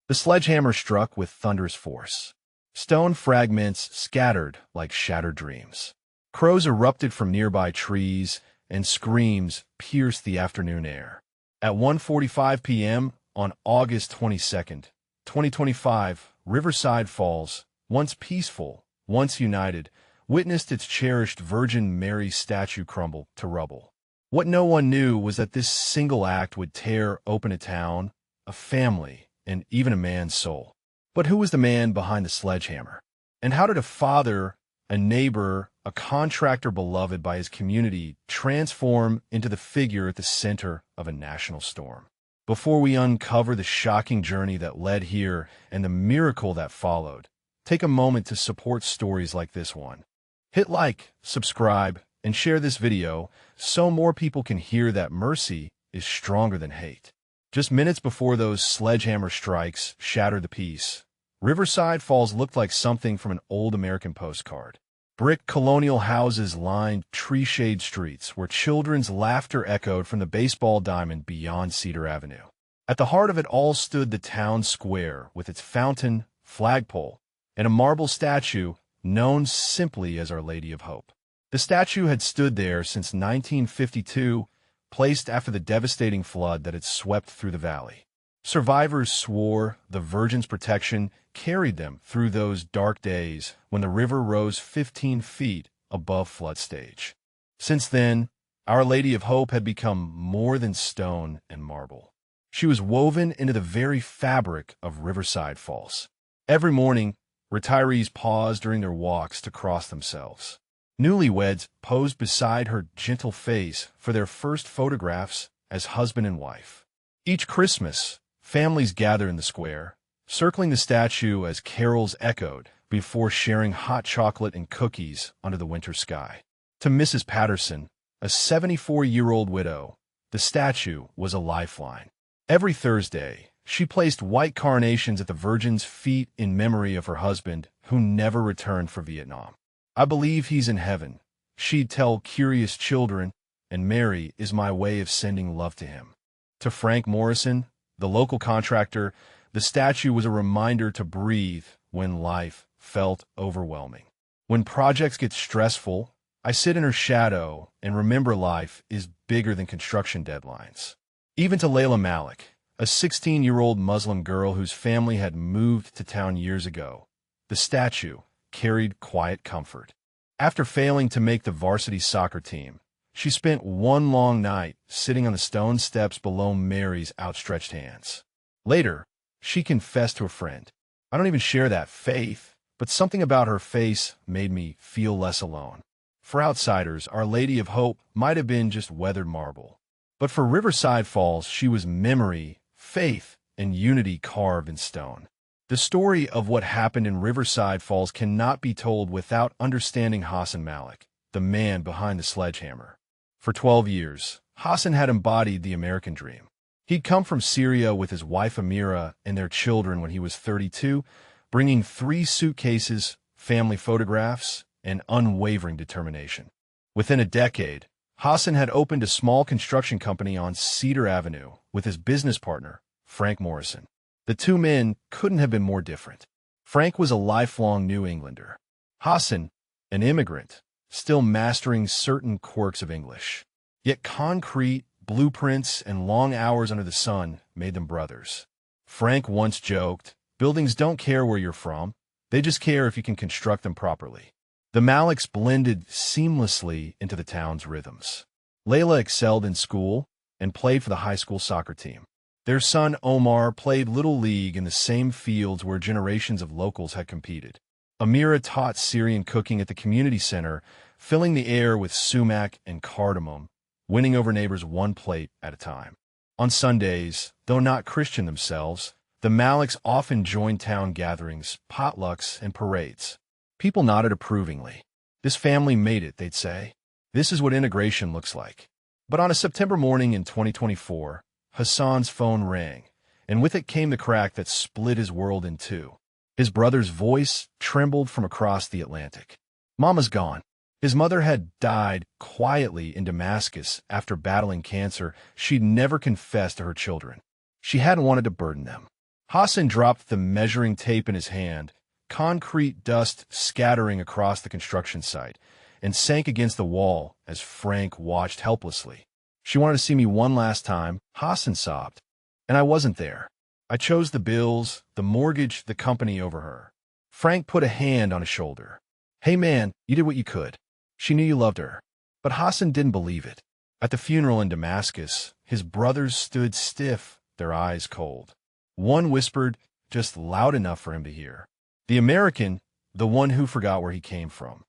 The sledgehammer struck with thunderous force. Stone fragments scattered like shattered dreams. Crows erupted from nearby trees, and screams pierced the afternoon air. At 1:45 p.m. on August 22nd, 2025, Riverside Falls, once peaceful, once united, witnessed its cherished Virgin Mary statue crumble to rubble. What no one knew was that this single act would tear open a town, a family, and even a man's soul. But who was the man behind the sledgehammer? And how did a father, a neighbor, a contractor beloved by his community transform into the figure at the center of a national storm? Before we uncover the shocking journey that led here and the miracle that followed, take a moment to support stories like this one. Hit like, subscribe, and share this video so more people can hear that mercy is stronger than hate. Just minutes before those sledgehammer strikes shattered the peace, Riverside Falls looked like something from an old American postcard. Brick colonial houses lined tree-shade streets where children's laughter echoed from the baseball diamond beyond Cedar Avenue. At the heart of it all stood the town square with its fountain, flagpole, and a marble statue known simply as Our Lady of Hope. The statue had stood there since 1952, placed after the devastating flood that had swept through the valley. Survivors swore the Virgin's protection carried them through those dark days when the river rose 15 feet above flood stage. Since then, Our Lady of Hope had become more than stone and marble. She was woven into the very fabric of Riverside Falls. Every morning, retirees paused during their walks to cross themselves. Newlyweds posed beside her gentle face for their first photographs as husband and wife. Each Christmas, families gathered in the square, circling the statue as carols echoed before sharing hot chocolate and cookies under the winter sky. To Mrs. Patterson, a 74-year-old widow, the statue was a lifeline. Every Thursday, she placed white carnations at the Virgin's feet in memory of her husband, who never returned from Vietnam. "I believe he's in heaven," she'd tell curious children, "and Mary is my way of sending love to him." To Frank Morrison, the local contractor, the statue was a reminder to breathe when life felt overwhelming. "When projects get stressful, I sit in her shadow and remember life is bigger than construction deadlines." Even to Layla Malik, a 16-year-old Muslim girl whose family had moved to town years ago, the statue carried quiet comfort. After failing to make the varsity soccer team, she spent one long night sitting on the stone steps below Mary's outstretched hands. Later, she confessed to a friend, "I don't even share that faith, but something about her face made me feel less alone." For outsiders, Our Lady of Hope might have been just weathered marble. But for Riverside Falls, she was memory, faith, and unity carved in stone. The story of what happened in Riverside Falls cannot be told without understanding Hassan Malik, the man behind the sledgehammer. For 12 years, Hassan had embodied the American dream. He'd come from Syria with his wife Amira and their children when he was 32, bringing 3 suitcases, family photographs, and unwavering determination. Within a decade, Hassan had opened a small construction company on Cedar Avenue with his business partner, Frank Morrison. The two men couldn't have been more different. Frank was a lifelong New Englander. Hassan, an immigrant, still mastering certain quirks of English. Yet concrete, blueprints, and long hours under the sun made them brothers. Frank once joked, "Buildings don't care where you're from, they just care if you can construct them properly." The Maliks blended seamlessly into the town's rhythms. Layla excelled in school and played for the high school soccer team. Their son Omar played Little League in the same fields where generations of locals had competed. Amira taught Syrian cooking at the community center, filling the air with sumac and cardamom, winning over neighbors one plate at a time. On Sundays, though not Christian themselves, the Maliks often joined town gatherings, potlucks, and parades. People nodded approvingly. "This family made it," they'd say. "This is what integration looks like." But on a September morning in 2024, Hassan's phone rang, and with it came the crack that split his world in two. His brother's voice trembled from across the Atlantic. "Mama's gone." His mother had died quietly in Damascus after battling cancer she'd never confessed to her children. She hadn't wanted to burden them. Hassan dropped the measuring tape in his hand, concrete dust scattering across the construction site, and sank against the wall as Frank watched helplessly. She wanted to see me one last time, Hassan sobbed. And I wasn't there. I chose the bills, the mortgage, the company over her. Frank put a hand on his shoulder. Hey man, you did what you could. She knew you loved her. But Hassan didn't believe it. At the funeral in Damascus, his brothers stood stiff, their eyes cold. One whispered, just loud enough for him to hear. The American, the one who forgot where he came from.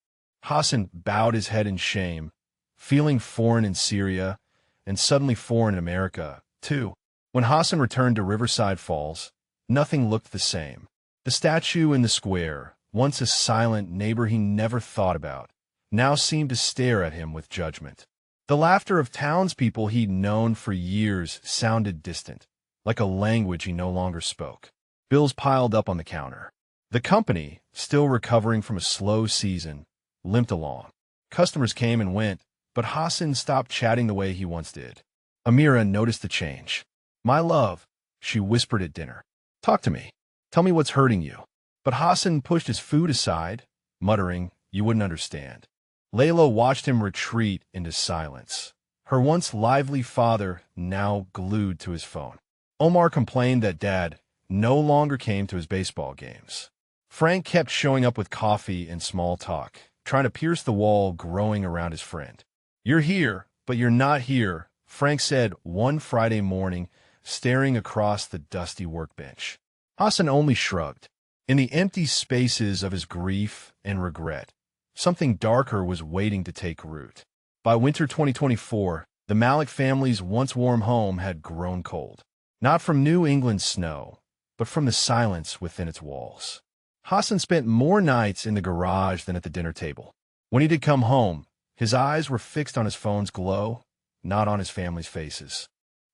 Hassan bowed his head in shame, feeling foreign in Syria, and suddenly foreign in America, too. When Hassan returned to Riverside Falls, nothing looked the same. The statue in the square, once a silent neighbor he never thought about, now seemed to stare at him with judgment. The laughter of townspeople he'd known for years sounded distant, like a language he no longer spoke. Bills piled up on the counter. The company, still recovering from a slow season, limped along. Customers came and went, but Hassan stopped chatting the way he once did. Amira noticed the change. My love, she whispered at dinner. Talk to me. Tell me what's hurting you. But Hassan pushed his food aside, muttering, you wouldn't understand. Layla watched him retreat into silence. Her once lively father now glued to his phone. Omar complained that Dad no longer came to his baseball games. Frank kept showing up with coffee and small talk, trying to pierce the wall growing around his friend. You're here, but you're not here, Frank said one Friday morning, staring across the dusty workbench. Hassan only shrugged. In the empty spaces of his grief and regret, something darker was waiting to take root. By winter 2024, the Malik family's once warm home had grown cold. Not from New England snow, but from the silence within its walls. Hassan spent more nights in the garage than at the dinner table. When he did come home, his eyes were fixed on his phone's glow, not on his family's faces.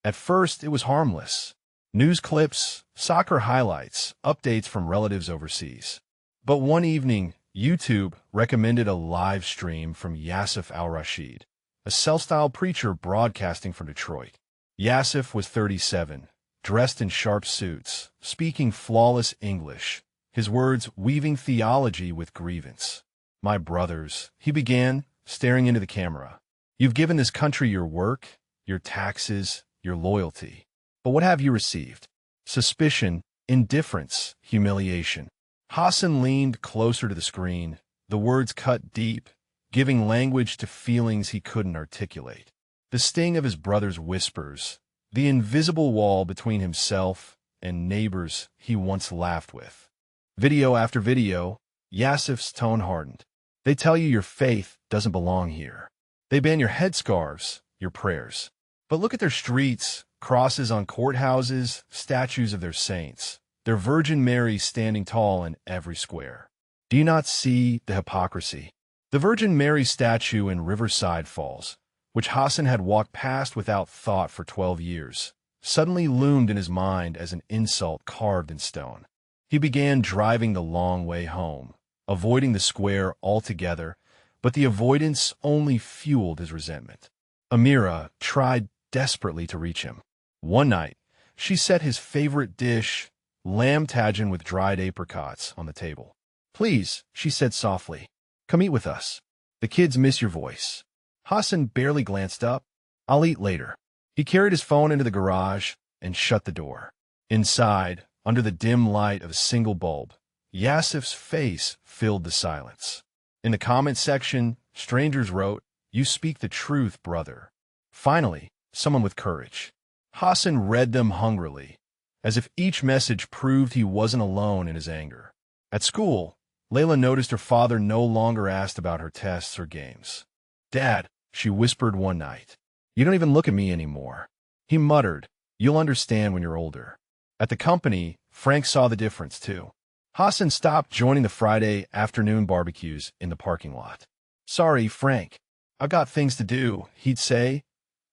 At first, it was harmless. News clips, soccer highlights, updates from relatives overseas. But one evening, YouTube recommended a live stream from Yasif al-Rashid, a self-styled preacher broadcasting from Detroit. Yasif was 37, dressed in sharp suits, speaking flawless English, his words weaving theology with grievance. My brothers, he began, staring into the camera. You've given this country your work, your taxes, your loyalty. But what have you received? Suspicion, indifference, humiliation. Hassan leaned closer to the screen, the words cut deep, giving language to feelings he couldn't articulate. The sting of his brother's whispers, the invisible wall between himself and neighbors he once laughed with. Video after video, Yasif's tone hardened. They tell you your faith doesn't belong here. They ban your headscarves, your prayers. But look at their streets, crosses on courthouses, statues of their saints, their Virgin Mary standing tall in every square. Do you not see the hypocrisy? The Virgin Mary statue in Riverside Falls, which Hassan had walked past without thought for 12 years, suddenly loomed in his mind as an insult carved in stone. He began driving the long way home, avoiding the square altogether, but the avoidance only fueled his resentment. Amira tried desperately to reach him. One night, she set his favorite dish, lamb tajin with dried apricots, on the table. Please, she said softly, come eat with us. The kids miss your voice. Hassan barely glanced up. I'll eat later. He carried his phone into the garage and shut the door. Inside, under the dim light of a single bulb, Yasif's face filled the silence. In the comment section, strangers wrote, "You speak the truth, brother." Finally, someone with courage. Hassan read them hungrily, as if each message proved he wasn't alone in his anger. At school, Layla noticed her father no longer asked about her tests or games. "Dad," she whispered one night, "you don't even look at me anymore." He muttered, "You'll understand when you're older." At the company, Frank saw the difference too. Hassan stopped joining the Friday afternoon barbecues in the parking lot. "Sorry, Frank. I've got things to do," he'd say,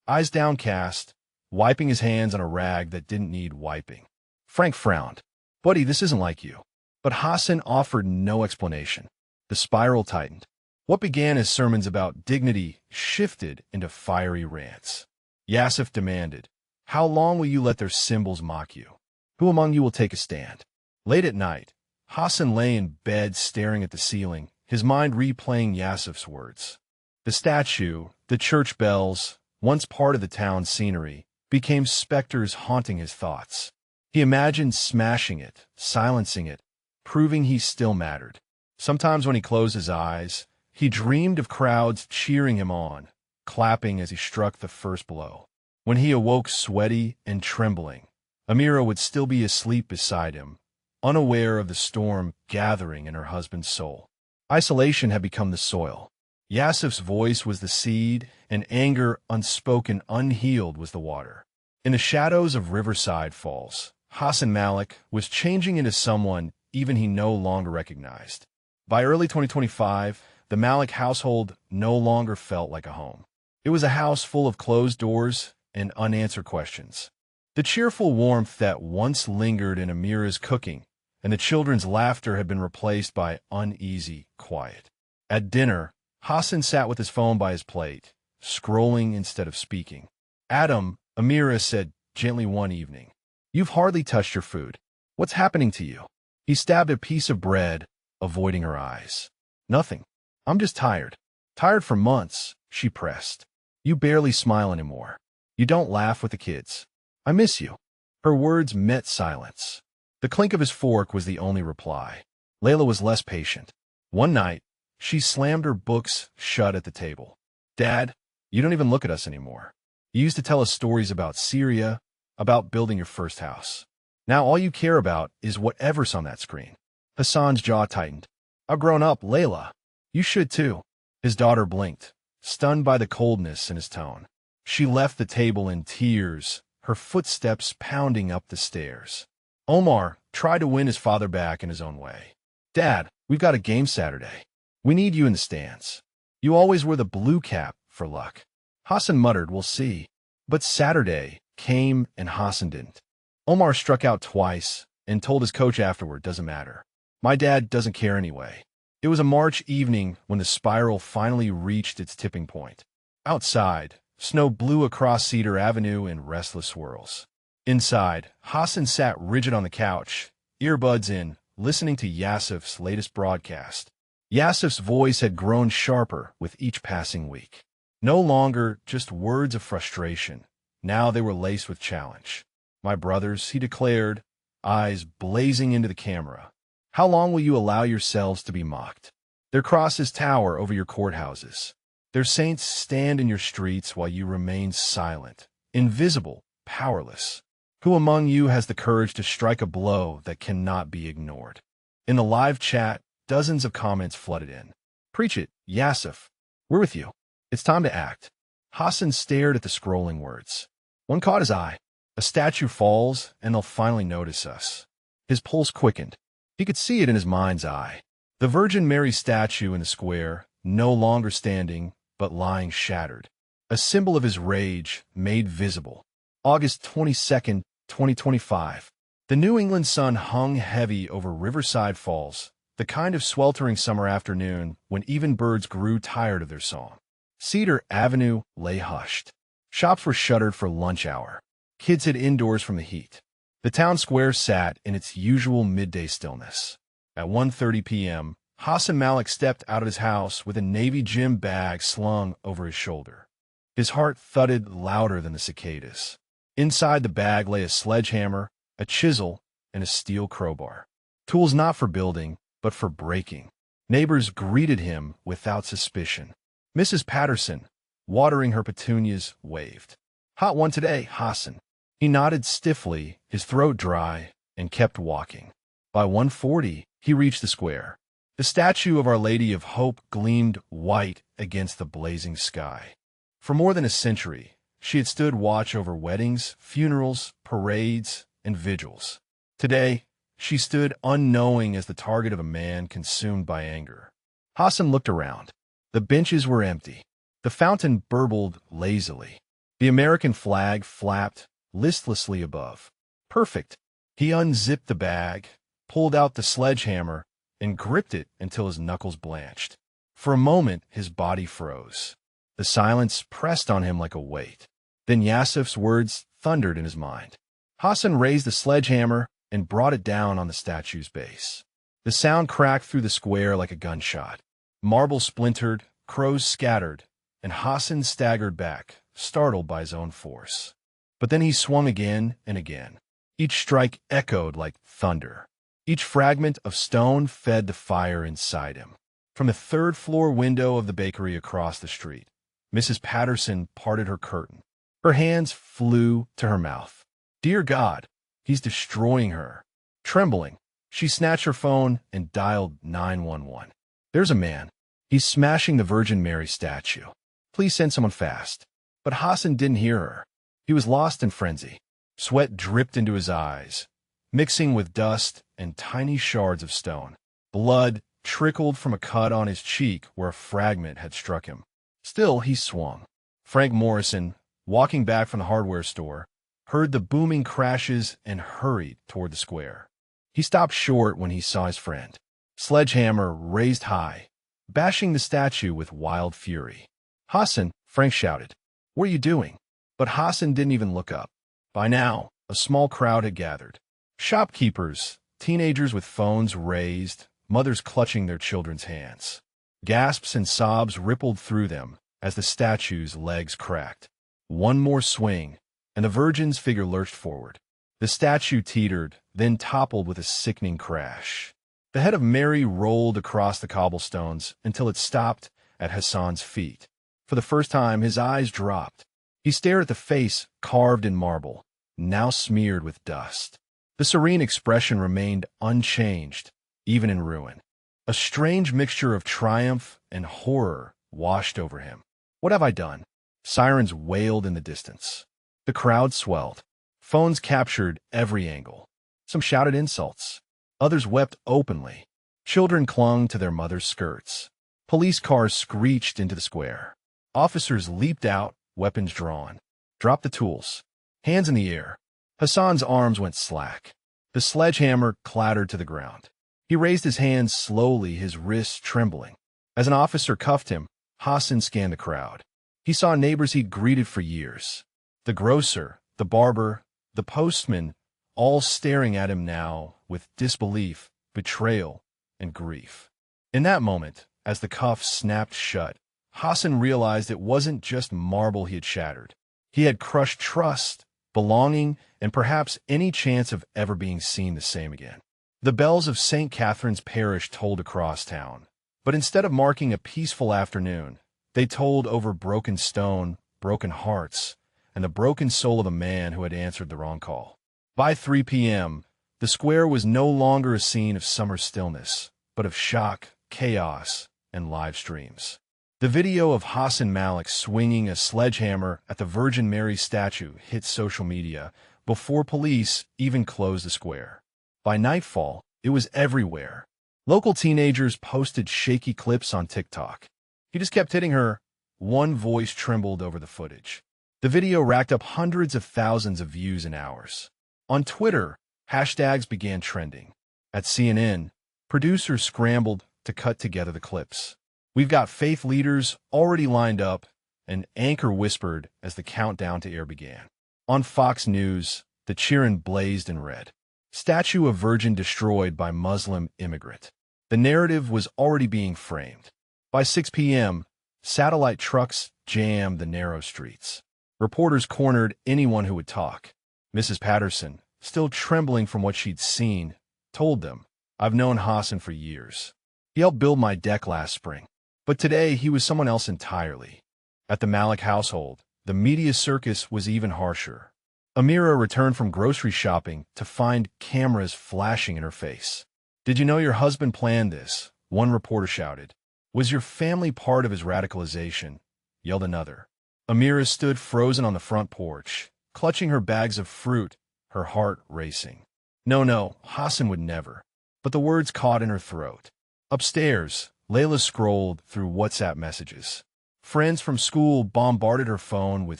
eyes downcast, wiping his hands on a rag that didn't need wiping. Frank frowned. "Buddy, this isn't like you." But Hassan offered no explanation. The spiral tightened. What began as sermons about dignity shifted into fiery rants. Yasif demanded, "How long will you let their symbols mock you?" Who among you will take a stand? Late at night, Hassan lay in bed staring at the ceiling, his mind replaying Yasif's words. The statue, the church bells, once part of the town's scenery, became specters haunting his thoughts. He imagined smashing it, silencing it, proving he still mattered. Sometimes when he closed his eyes, he dreamed of crowds cheering him on, clapping as he struck the first blow. When he awoke sweaty and trembling, Amira would still be asleep beside him, unaware of the storm gathering in her husband's soul. Isolation had become the soil. Yasif's voice was the seed, and anger unspoken, unhealed was the water. In the shadows of Riverside Falls, Hassan Malik was changing into someone even he no longer recognized. By early 2025, the Malik household no longer felt like a home. It was a house full of closed doors and unanswered questions. The cheerful warmth that once lingered in Amira's cooking and the children's laughter had been replaced by uneasy quiet. At dinner, Hassan sat with his phone by his plate, scrolling instead of speaking. "Adam," Amira said gently one evening, "you've hardly touched your food. What's happening to you?" He stabbed a piece of bread, avoiding her eyes. "Nothing. I'm just tired." "Tired for months," she pressed. "You barely smile anymore. You don't laugh with the kids. I miss you." Her words met silence. The clink of his fork was the only reply. Layla was less patient. One night, she slammed her books shut at the table. "Dad, you don't even look at us anymore. You used to tell us stories about Syria, about building your first house. Now all you care about is whatever's on that screen." Hassan's jaw tightened. "I've grown up, Layla. You should too." His daughter blinked, stunned by the coldness in his tone. She left the table in tears, her footsteps pounding up the stairs. Omar tried to win his father back in his own way. "Dad, we've got a game Saturday. We need you in the stands. You always wear the blue cap for luck." Hassan muttered, "We'll see." But Saturday came and Hassan didn't. Omar struck out twice and told his coach afterward, "Doesn't matter. My dad doesn't care anyway." It was a March evening when the spiral finally reached its tipping point. Outside, snow blew across Cedar Avenue in restless swirls. Inside, Hassan sat rigid on the couch, earbuds in, listening to Yasif's latest broadcast. Yasif's voice had grown sharper with each passing week. No longer just words of frustration. Now they were laced with challenge. "My brothers," he declared, eyes blazing into the camera, "how long will you allow yourselves to be mocked? Their crosses tower over your courthouses. Their saints stand in your streets while you remain silent, invisible, powerless. Who among you has the courage to strike a blow that cannot be ignored?" In the live chat, dozens of comments flooded in. "Preach it, Yasif. We're with you. It's time to act." Hassan stared at the scrolling words. One caught his eye. "A statue falls, and they'll finally notice us." His pulse quickened. He could see it in his mind's eye. The Virgin Mary statue in the square, no longer standing, but lying shattered. A symbol of his rage made visible. August 22nd, 2025. The New England sun hung heavy over Riverside Falls, the kind of sweltering summer afternoon when even birds grew tired of their song. Cedar Avenue lay hushed. Shops were shuttered for lunch hour. Kids hid indoors from the heat. The town square sat in its usual midday stillness. At 1:30 p.m., Hassan Malik stepped out of his house with a Navy gym bag slung over his shoulder. His heart thudded louder than the cicadas. Inside the bag lay a sledgehammer, a chisel, and a steel crowbar. Tools not for building, but for breaking. Neighbors greeted him without suspicion. Mrs. Patterson, watering her petunias, waved. "Hot one today, Hassan." He nodded stiffly, his throat dry, and kept walking. By 1:40, he reached the square. The statue of Our Lady of Hope gleamed white against the blazing sky. For more than a century, she had stood watch over weddings, funerals, parades, and vigils. Today, she stood unknowing as the target of a man consumed by anger. Hassan looked around. The benches were empty. The fountain burbled lazily. The American flag flapped listlessly above. Perfect. He unzipped the bag, pulled out the sledgehammer, and gripped it until his knuckles blanched. For a moment, his body froze. The silence pressed on him like a weight. Then Yasif's words thundered in his mind. Hassan raised the sledgehammer and brought it down on the statue's base. The sound cracked through the square like a gunshot. Marble splintered, crows scattered, and Hassan staggered back, startled by his own force. But then he swung again and again. Each strike echoed like thunder. Each fragment of stone fed the fire inside him. From the third-floor window of the bakery across the street, Mrs. Patterson parted her curtain. Her hands flew to her mouth. Dear God, he's destroying her. Trembling, she snatched her phone and dialed 911. There's a man. He's smashing the Virgin Mary statue. Please send someone fast. But Hassan didn't hear her. He was lost in frenzy. Sweat dripped into his eyes, mixing with dust and tiny shards of stone. Blood trickled from a cut on his cheek where a fragment had struck him. Still, he swung. Frank Morrison, walking back from the hardware store, heard the booming crashes and hurried toward the square. He stopped short when he saw his friend, sledgehammer raised high, bashing the statue with wild fury. Hassan, Frank shouted. What are you doing? But Hassan didn't even look up. By now, a small crowd had gathered. Shopkeepers, teenagers with phones raised, mothers clutching their children's hands. Gasps and sobs rippled through them as the statue's legs cracked. One more swing, and the Virgin's figure lurched forward. The statue teetered, then toppled with a sickening crash. The head of Mary rolled across the cobblestones until it stopped at Hassan's feet. For the first time, his eyes dropped. He stared at the face carved in marble, now smeared with dust. The serene expression remained unchanged, even in ruin. A strange mixture of triumph and horror washed over him. What have I done? Sirens wailed in the distance. The crowd swelled. Phones captured every angle. Some shouted insults. Others wept openly. Children clung to their mothers' skirts. Police cars screeched into the square. Officers leaped out, weapons drawn. Dropped the tools. Hands in the air. Hassan's arms went slack. The sledgehammer clattered to the ground. He raised his hands slowly, his wrists trembling. As an officer cuffed him, Hassan scanned the crowd. He saw neighbors he'd greeted for years. The grocer, the barber, the postman, all staring at him now with disbelief, betrayal, and grief. In that moment, as the cuffs snapped shut, Hassan realized it wasn't just marble he had shattered. He had crushed trust, belonging, and perhaps any chance of ever being seen the same again. The bells of St. Catherine's Parish tolled across town, but instead of marking a peaceful afternoon, they tolled over broken stone, broken hearts, and the broken soul of a man who had answered the wrong call. By 3 p.m., the square was no longer a scene of summer stillness, but of shock, chaos, and live streams. The video of Hassan Malik swinging a sledgehammer at the Virgin Mary statue hit social media before police even closed the square. By nightfall, it was everywhere. Local teenagers posted shaky clips on TikTok. He just kept hitting her. One voice trembled over the footage. The video racked up hundreds of thousands of views in hours. On Twitter, hashtags began trending. At CNN, producers scrambled to cut together the clips. We've got faith leaders already lined up, an anchor whispered as the countdown to air began. On Fox News, the cheering blazed in red. Statue of Virgin destroyed by Muslim immigrant. The narrative was already being framed. By 6 p.m., satellite trucks jammed the narrow streets. Reporters cornered anyone who would talk. Mrs. Patterson, still trembling from what she'd seen, told them, I've known Hassan for years. He helped build my deck last spring. But today, he was someone else entirely. At the Malik household, the media circus was even harsher. Amira returned from grocery shopping to find cameras flashing in her face. Did you know your husband planned this? One reporter shouted. Was your family part of his radicalization? Yelled another. Amira stood frozen on the front porch, clutching her bags of fruit, her heart racing. No, Hassan would never. But the words caught in her throat. Upstairs, Layla scrolled through WhatsApp messages. Friends from school bombarded her phone with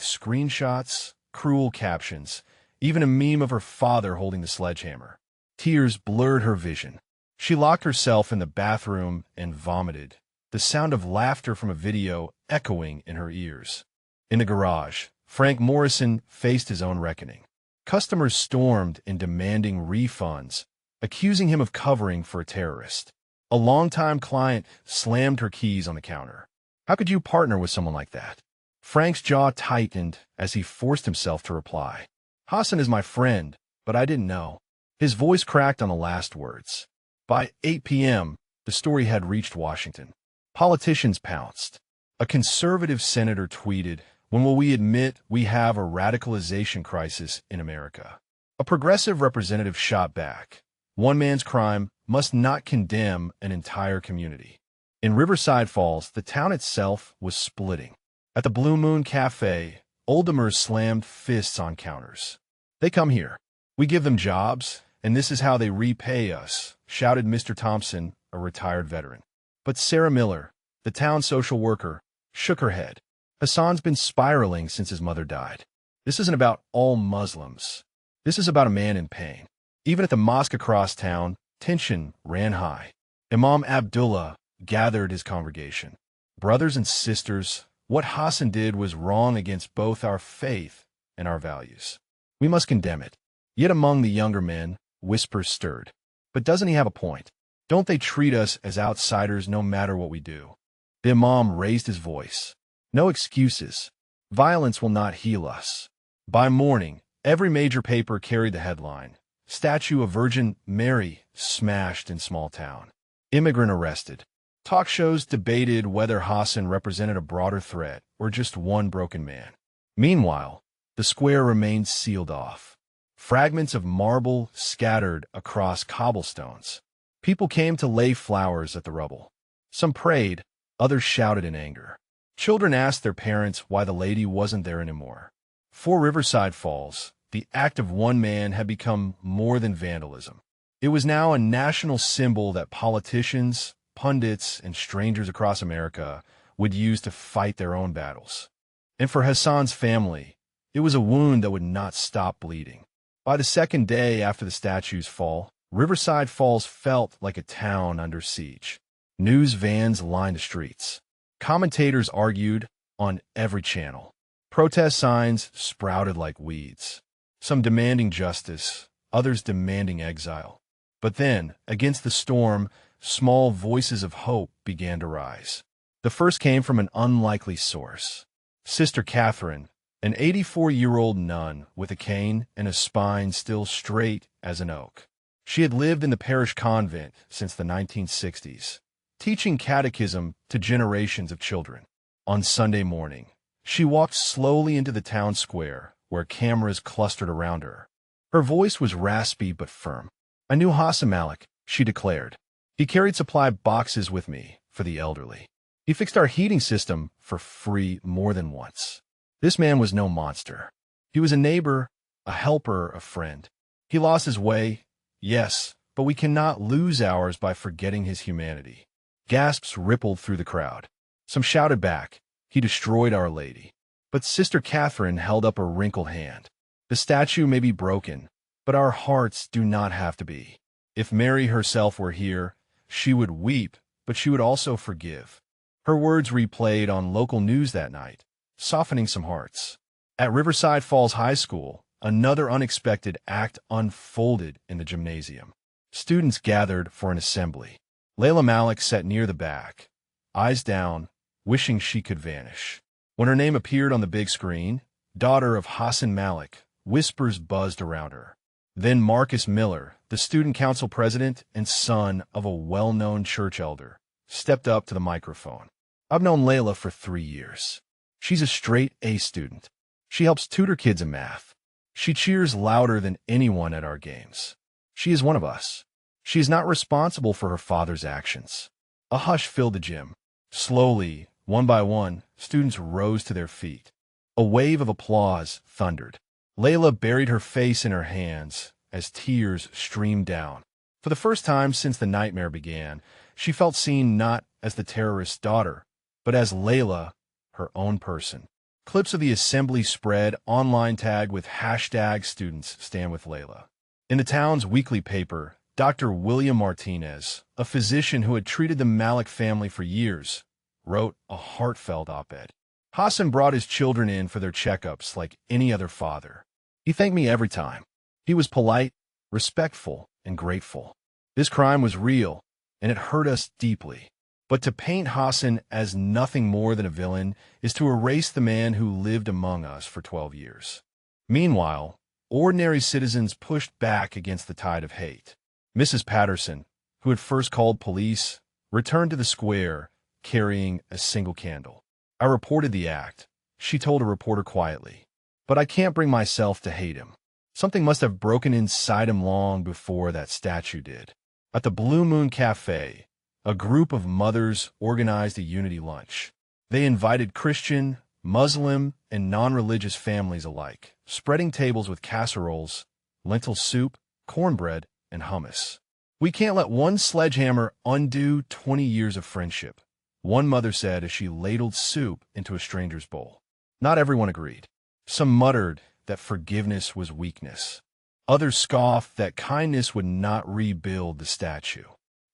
screenshots, cruel captions, even a meme of her father holding the sledgehammer. Tears blurred her vision. She locked herself in the bathroom and vomited, the sound of laughter from a video echoing in her ears. In the garage, Frank Morrison faced his own reckoning. Customers stormed in demanding refunds, accusing him of covering for a terrorist. A longtime client slammed her keys on the counter. How could you partner with someone like that? Frank's jaw tightened as he forced himself to reply. Hassan is my friend, but I didn't know. His voice cracked on the last words. By 8 p.m., the story had reached Washington. Politicians pounced. A conservative senator tweeted, "When will we admit we have a radicalization crisis in America?" A progressive representative shot back, "One man's crime must not condemn an entire community." In Riverside Falls, the town itself was splitting. At the Blue Moon Cafe, Oldtimers slammed fists on counters. "They come here. We give them jobs, and this is how they repay us," shouted Mr. Thompson, a retired veteran. But Sarah Miller, the town social worker, shook her head. Hassan's been spiraling since his mother died. This isn't about all Muslims. This is about a man in pain. Even at the mosque across town, tension ran high. Imam Abdullah gathered his congregation. "Brothers and sisters, what Hassan did was wrong against both our faith and our values. We must condemn it." Yet among the younger men, whispers stirred. "But doesn't he have a point? Don't they treat us as outsiders no matter what we do?" The Imam raised his voice. "No excuses. Violence will not heal us." By morning, every major paper carried the headline, "Statue of Virgin Mary smashed in small town. Immigrant arrested." Talk shows debated whether Hassan represented a broader threat or just one broken man. Meanwhile, the square remained sealed off. Fragments of marble scattered across cobblestones. People came to lay flowers at the rubble. Some prayed, others shouted in anger. Children asked their parents why the lady wasn't there anymore. For Riverside Falls, the act of one man had become more than vandalism. It was now a national symbol that politicians, pundits, and strangers across America would use to fight their own battles. And for Hassan's family, it was a wound that would not stop bleeding. By the second day after the statue's fall, Riverside Falls felt like a town under siege. News vans lined the streets. Commentators argued on every channel. Protest signs sprouted like weeds, some demanding justice, others demanding exile. But then, against the storm, small voices of hope began to rise. The first came from an unlikely source. Sister Catherine, an 84-year-old nun with a cane and a spine still straight as an oak. She had lived in the parish convent since the 1960s, teaching catechism to generations of children. On Sunday morning, she walked slowly into the town square, where cameras clustered around her. Her voice was raspy but firm. "I knew Hassan Malik," she declared. "He carried supply boxes with me for the elderly. He fixed our heating system for free more than once. This man was no monster. He was a neighbor, a helper, a friend. He lost his way, yes, but we cannot lose ours by forgetting his humanity." Gasps rippled through the crowd. Some shouted back, "He destroyed Our Lady." But Sister Catherine held up a wrinkled hand. "The statue may be broken, but our hearts do not have to be. If Mary herself were here, she would weep, but she would also forgive." Her words replayed on local news that night, softening some hearts. At Riverside Falls High School, another unexpected act unfolded in the gymnasium. Students gathered for an assembly. Layla Malik sat near the back, eyes down, wishing she could vanish. When her name appeared on the big screen, "Daughter of Hassan Malik," whispers buzzed around her. Then Marcus Miller, the student council president and son of a well-known church elder, stepped up to the microphone. "I've known Layla for 3 years. She's a straight A student. She helps tutor kids in math. She cheers louder than anyone at our games. She is one of us. She is not responsible for her father's actions." A hush filled the gym. Slowly, one by one, students rose to their feet. A wave of applause thundered. Layla buried her face in her hands as tears streamed down. For the first time since the nightmare began, she felt seen not as the terrorist's daughter, but as Layla, her own person. Clips of the assembly spread online tagged with hashtag students stand with Layla. In the town's weekly paper, Dr. William Martinez, a physician who had treated the Malik family for years, wrote a heartfelt op-ed. Hassan brought his children in for their checkups like any other father. He thanked me every time. He was polite, respectful, and grateful. This crime was real, and it hurt us deeply. But to paint Hassan as nothing more than a villain is to erase the man who lived among us for 12 years. Meanwhile, ordinary citizens pushed back against the tide of hate. Mrs. Patterson, who had first called police, returned to the square, carrying a single candle. I reported the act, she told a reporter quietly. But I can't bring myself to hate him. Something must have broken inside him long before that statue did. At the Blue Moon Cafe, a group of mothers organized a unity lunch. They invited Christian, Muslim, and non-religious families alike, spreading tables with casseroles, lentil soup, cornbread, and hummus. "We can't let one sledgehammer undo 20 years of friendship," one mother said as she ladled soup into a stranger's bowl. Not everyone agreed. Some muttered that forgiveness was weakness. Others scoffed that kindness would not rebuild the statue.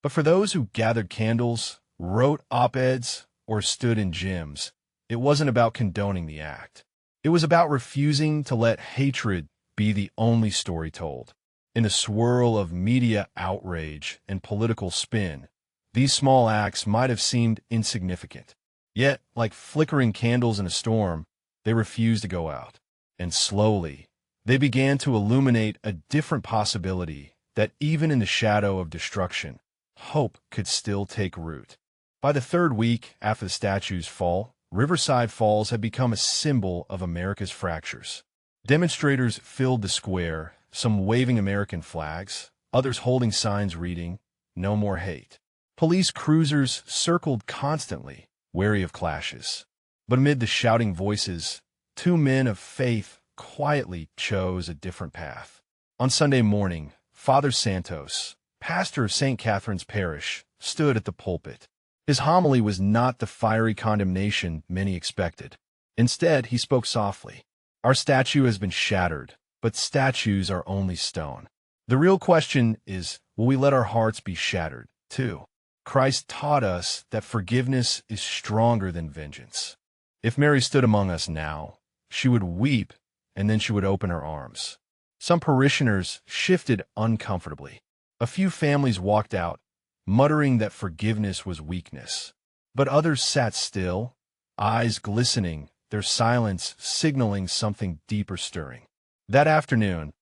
But for those who gathered candles, wrote op-eds, or stood in gyms, it wasn't about condoning the act. It was about refusing to let hatred be the only story told. In the swirl of media outrage and political spin, these small acts might have seemed insignificant. Yet, like flickering candles in a storm, they refused to go out. And slowly, they began to illuminate a different possibility that even in the shadow of destruction, hope could still take root. By the third week after the statue's fall, Riverside Falls had become a symbol of America's fractures. Demonstrators filled the square, some waving American flags, others holding signs reading, "No more hate." Police cruisers circled constantly, wary of clashes. But amid the shouting voices, two men of faith quietly chose a different path. On Sunday morning, Father Santos, pastor of St. Catherine's Parish, stood at the pulpit. His homily was not the fiery condemnation many expected. Instead, he spoke softly. "Our statue has been shattered, but statues are only stone. The real question is, will we let our hearts be shattered, too?" Christ taught us that forgiveness is stronger than vengeance. If Mary stood among us now, she would weep, and then she would open her arms. Some parishioners shifted uncomfortably. A few families walked out, muttering that forgiveness was weakness. But others sat still, eyes glistening, their silence signaling something deeper stirring. That afternoon,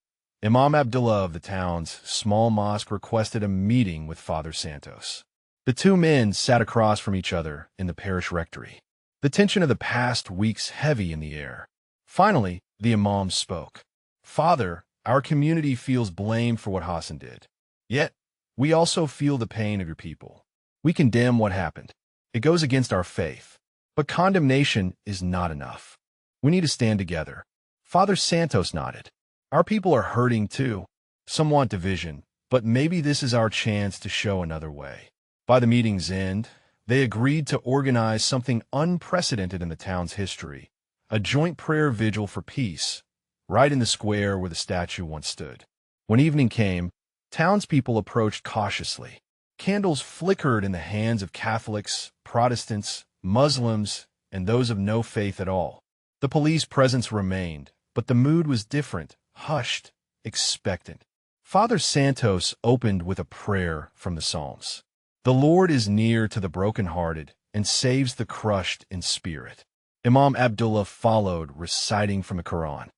Imam Abdullah of the town's small mosque requested a meeting with Father Santos. The two men sat across from each other in the parish rectory, the tension of the past weeks heavy in the air. Finally, the imam spoke. "Father, our community feels blamed for what Hassan did. Yet, we also feel the pain of your people. We condemn what happened. It goes against our faith. But condemnation is not enough. We need to stand together." Father Santos nodded. "Our people are hurting too. Some want division, but maybe this is our chance to show another way." By the meeting's end, they agreed to organize something unprecedented in the town's history, a joint prayer vigil for peace, right in the square where the statue once stood. When evening came, townspeople approached cautiously. Candles flickered in the hands of Catholics, Protestants, Muslims, and those of no faith at all. The police presence remained, but the mood was different, hushed, expectant. Father Santos opened with a prayer from the Psalms. "The Lord is near to the brokenhearted and saves the crushed in spirit." Imam Abdullah followed, reciting from the Quran.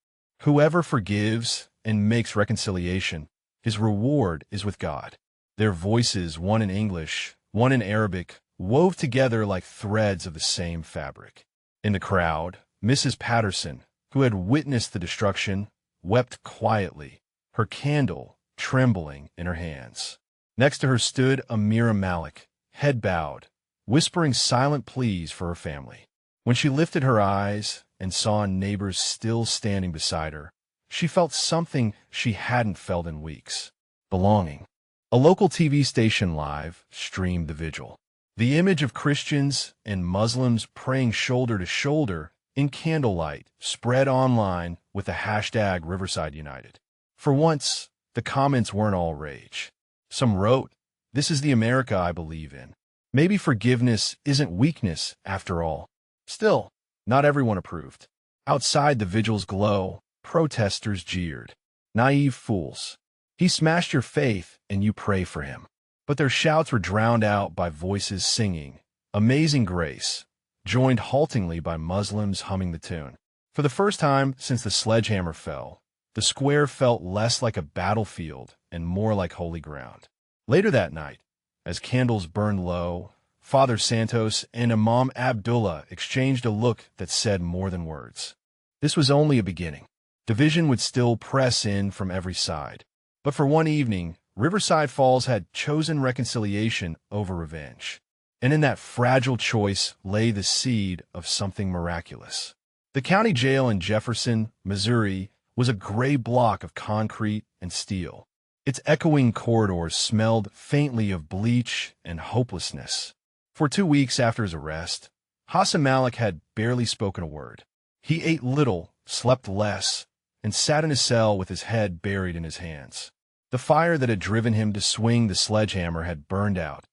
"Whoever forgives and makes reconciliation, his reward is with God." Their voices, one in English, one in Arabic, wove together like threads of the same fabric. In the crowd, Mrs. Patterson, who had witnessed the destruction, wept quietly, her candle trembling in her hands. Next to her stood Amira Malik, head bowed, whispering silent pleas for her family. When she lifted her eyes and saw neighbors still standing beside her, she felt something she hadn't felt in weeks: belonging. A local TV station live streamed the vigil. The image of Christians and Muslims praying shoulder to shoulder in candlelight spread online with the hashtag Riverside United. For once, the comments weren't all rage. Some wrote, "This is the America I believe in. Maybe forgiveness isn't weakness after all." Still, not everyone approved. Outside the vigil's glow, Protesters jeered. Naive fools. He smashed your faith, and you pray for him. But their shouts were drowned out by voices singing Amazing Grace, joined haltingly by Muslims humming the tune. For the first time since the sledgehammer fell, the square felt less like a battlefield and more like holy ground. Later that night, as candles burned low, Father Santos and Imam Abdullah exchanged a look that said more than words. This was only a beginning. Division would still press in from every side. But for one evening, Riverside Falls had chosen reconciliation over revenge. And in that fragile choice lay the seed of something miraculous. The county jail in Jefferson, Missouri, was a gray block of concrete and steel. Its echoing corridors smelled faintly of bleach and hopelessness. For 2 weeks after his arrest, Hassan Malik had barely spoken a word. He ate little, slept less, and sat in his cell with his head buried in his hands. The fire that had driven him to swing the sledgehammer had burned out,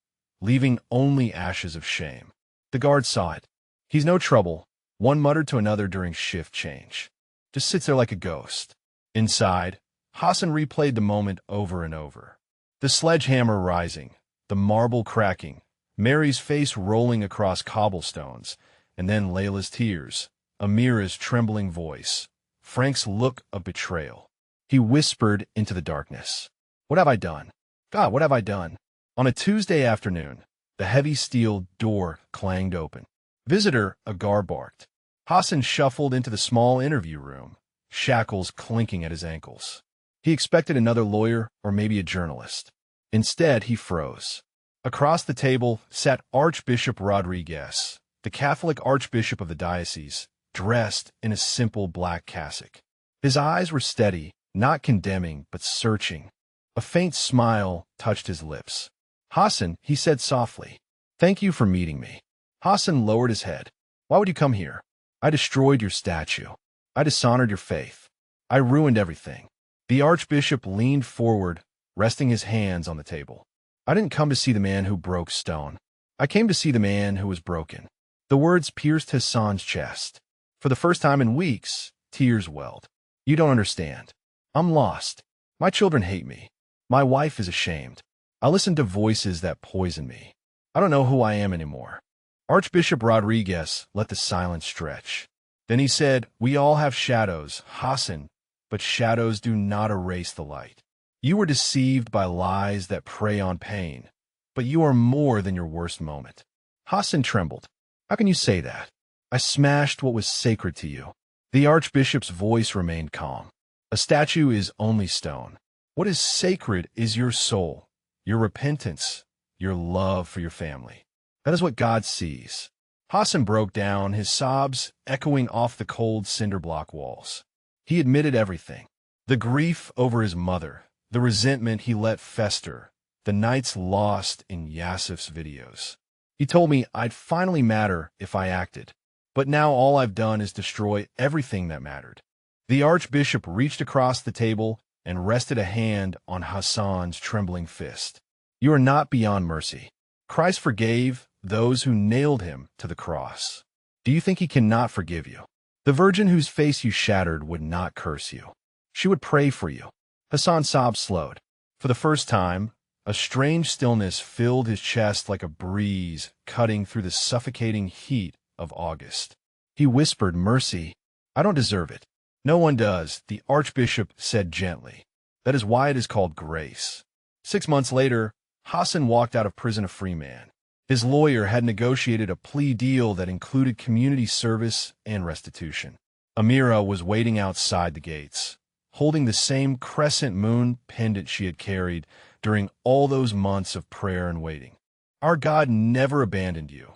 leaving only ashes of shame. The guards saw it. He's no trouble, one muttered to another during shift change. Just sits there like a ghost. Inside, Hassan replayed the moment over and over. The sledgehammer rising, the marble cracking, Mary's face rolling across cobblestones, and then Layla's tears, Amira's trembling voice, Frank's look of betrayal. He whispered into the darkness. What have I done? God, what have I done? On a Tuesday afternoon, the heavy steel door clanged open. Visitor, Agar barked. Hassan shuffled into the small interview room, shackles clinking at his ankles. He expected another lawyer or maybe a journalist. Instead, he froze. Across the table sat Archbishop Rodriguez, the Catholic Archbishop of the diocese, dressed in a simple black cassock. His eyes were steady, not condemning, but searching. A faint smile touched his lips. Hassan, he said softly, thank you for meeting me. Hassan lowered his head. Why would you come here? I destroyed your statue. I dishonored your faith. I ruined everything. The Archbishop leaned forward, resting his hands on the table. I didn't come to see the man who broke stone. I came to see the man who was broken. The words pierced Hassan's chest. For the first time in weeks, tears welled. You don't understand. I'm lost. My children hate me. My wife is ashamed. I listen to voices that poison me. I don't know who I am anymore. Archbishop Rodriguez let the silence stretch. Then he said, we all have shadows, Hassan, but shadows do not erase the light. You were deceived by lies that prey on pain, but you are more than your worst moment. Hassan trembled. How can you say that? I smashed what was sacred to you. The Archbishop's voice remained calm. A statue is only stone. What is sacred is your soul, your repentance, your love for your family. That is what God sees. Hassan broke down, his sobs echoing off the cold cinder block walls. He admitted everything. The grief over his mother, the resentment he let fester, the nights lost in Yasif's videos. He told me I'd finally matter if I acted, but now all I've done is destroy everything that mattered. The Archbishop reached across the table and rested a hand on Hassan's trembling fist. You are not beyond mercy. Christ forgave those who nailed him to the cross. Do you think he cannot forgive you? The virgin whose face you shattered would not curse you. She would pray for you. Hassan's sobs slowed. For the first time, a strange stillness filled his chest like a breeze cutting through the suffocating heat of August. He whispered, mercy. I don't deserve it. No one does, the Archbishop said gently. That is why it is called grace. 6 months later, Hassan walked out of prison a free man. His lawyer had negotiated a plea deal that included community service and restitution. Amira was waiting outside the gates, holding the same crescent moon pendant she had carried during all those months of prayer and waiting. Our God never abandoned you,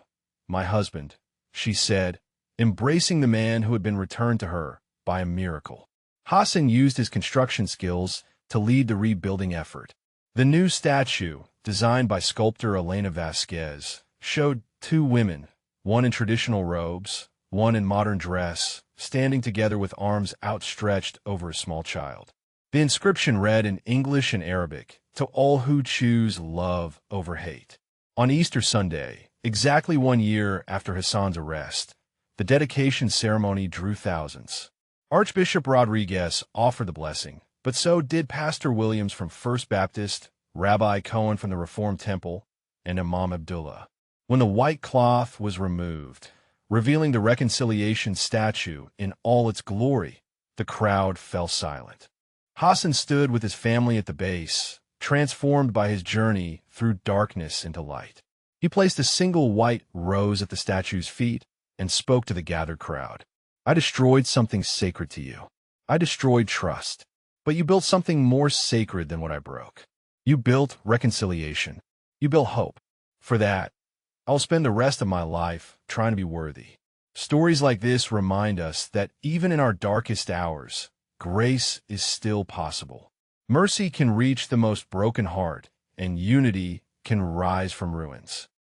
my husband, she said, embracing the man who had been returned to her by a miracle. Hassan used his construction skills to lead the rebuilding effort. The new statue, designed by sculptor Elena Vasquez, showed 2 women, one in traditional robes, one in modern dress, standing together with arms outstretched over a small child. The inscription read in English and Arabic, to all who choose love over hate. On Easter Sunday, exactly 1 year after Hassan's arrest, the dedication ceremony drew thousands. Archbishop Rodriguez offered the blessing, but so did Pastor Williams from First Baptist, Rabbi Cohen from the Reformed Temple, and Imam Abdullah. When the white cloth was removed, revealing the reconciliation statue in all its glory, the crowd fell silent. Hassan stood with his family at the base, transformed by his journey through darkness into light. He placed a single white rose at the statue's feet and spoke to the gathered crowd. I destroyed something sacred to you. I destroyed trust. But you built something more sacred than what I broke. You built reconciliation. You built hope. For that, I'll spend the rest of my life trying to be worthy. Stories like this remind us that even in our darkest hours, grace is still possible. Mercy can reach the most broken heart, and unity can rise from ruins.